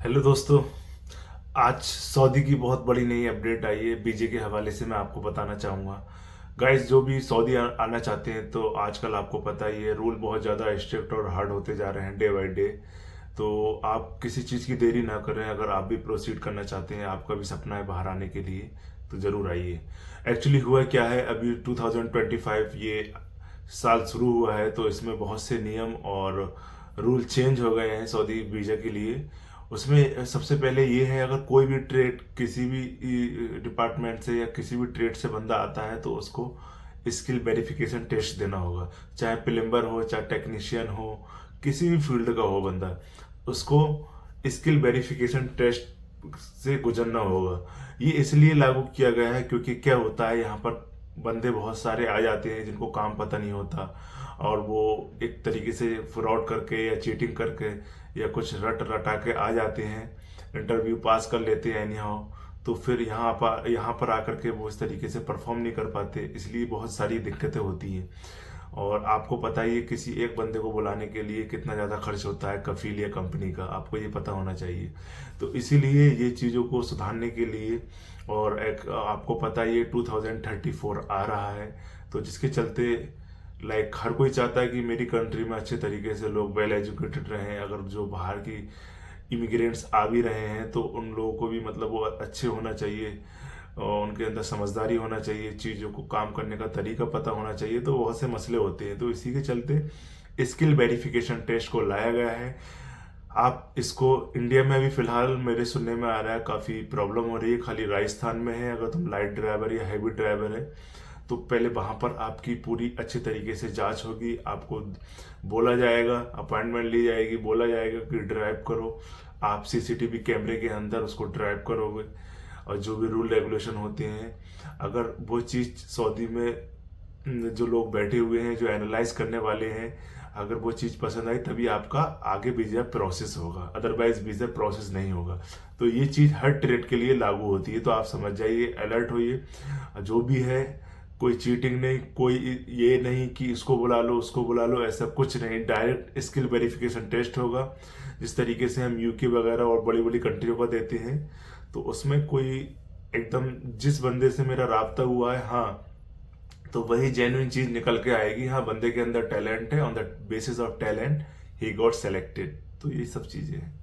Hello दोस्तों। आज Saudi की बहुत बड़ी नई अपडेट आई है। बीजे के हवाले से मैं आपको बताना चाहूँगा। गाइस, जो भी सऊदी आना चाहते हैं तो आजकल आपको पता ही है, रूल बहुत ज़्यादा स्ट्रिक्ट और हार्ड होते जा रहे हैं डे बाय डे। तो आप किसी चीज़ की देरी ना करें। अगर आप भी प्रोसीड करना चाहते हैं, आपका भी सपना है बाहर आने के लिए, तो ज़रूर आइए। एक्चुअली हुआ क्या है, अभी 2025 ये साल शुरू हुआ है, तो इसमें बहुत से नियम और रूल चेंज हो गए हैं सऊदी वीज़ा के लिए। उसमें सबसे पहले ये है, अगर कोई भी ट्रेड किसी भी डिपार्टमेंट से या किसी भी ट्रेड से बंदा आता है तो उसको स्किल वेरिफिकेशन टेस्ट देना होगा। चाहे प्लम्बर हो, चाहे टेक्नीशियन हो, किसी भी फील्ड का हो बंदा, उसको स्किल वेरिफिकेशन टेस्ट से गुजरना होगा। ये इसलिए लागू किया गया है क्योंकि क्या होता है, यहाँ पर बंदे बहुत सारे आ जाते हैं जिनको काम पता नहीं होता, और वो एक तरीके से फ्रॉड करके या चीटिंग करके या कुछ रट रटा के आ जाते हैं, इंटरव्यू पास कर लेते हैं एनी हाउ। तो फिर यहाँ पर आकर के वो इस तरीके से परफॉर्म नहीं कर पाते, इसलिए बहुत सारी दिक्कतें होती हैं। और आपको पता ही है, किसी एक बंदे को बुलाने के लिए कितना ज़्यादा खर्च होता है, कफील या कंपनी का, आपको ये पता होना चाहिए। तो इसीलिए ये चीज़ों को सुधारने के लिए, और एक आपको पता ही है 2034 आ रहा है, तो जिसके चलते लाइक हर कोई चाहता है कि मेरी कंट्री में अच्छे तरीके से लोग वेल एजुकेटेड रहें। अगर जो बाहर की इमिग्रेंट्स आ भी रहे हैं तो उन लोगों को भी मतलब वो अच्छे होना चाहिए, और उनके अंदर समझदारी होना चाहिए, चीज़ों को काम करने का तरीका पता होना चाहिए। तो बहुत से मसले होते हैं, तो इसी के चलते स्किल वेरिफिकेशन टेस्ट को लाया गया है। आप इसको इंडिया में भी फिलहाल मेरे सुनने में आ रहा है काफ़ी प्रॉब्लम हो रही है, खाली राजस्थान में है। अगर तुम लाइट ड्राइवर या हैवी ड्राइवर है तो पहले वहाँ पर आपकी पूरी अच्छे तरीके से जांच होगी, आपको बोला जाएगा, अपॉइंटमेंट ली जाएगी, बोला जाएगा कि ड्राइव करो, आप सीसीटीवी कैमरे के अंदर उसको ड्राइव करोगे, और जो भी रूल रेगुलेशन होते हैं, अगर वो चीज़ सऊदी में जो लोग बैठे हुए हैं, जो एनालाइज करने वाले हैं, अगर वो चीज़ पसंद आई तभी आपका आगे वीज़ा प्रोसेस होगा, अदरवाइज वीज़ा प्रोसेस नहीं होगा। तो ये चीज़ हर ट्रेड के लिए लागू होती है, तो आप समझ जाइए, अलर्ट होइए। जो भी है, कोई चीटिंग नहीं, कोई ये नहीं कि इसको बुला लो उसको बुला लो, ऐसा कुछ नहीं। डायरेक्ट स्किल वेरिफिकेशन टेस्ट होगा, जिस तरीके से हम यूके वगैरह और बड़ी बड़ी कंट्रियों का देते हैं। तो उसमें कोई एकदम, जिस बंदे से मेरा राब्ता हुआ है, हाँ, तो वही जेन्युइन चीज निकल के आएगी। हाँ, बंदे के अंदर टैलेंट है, on the basis of talent he got selected. तो ये सब चीजें हैं।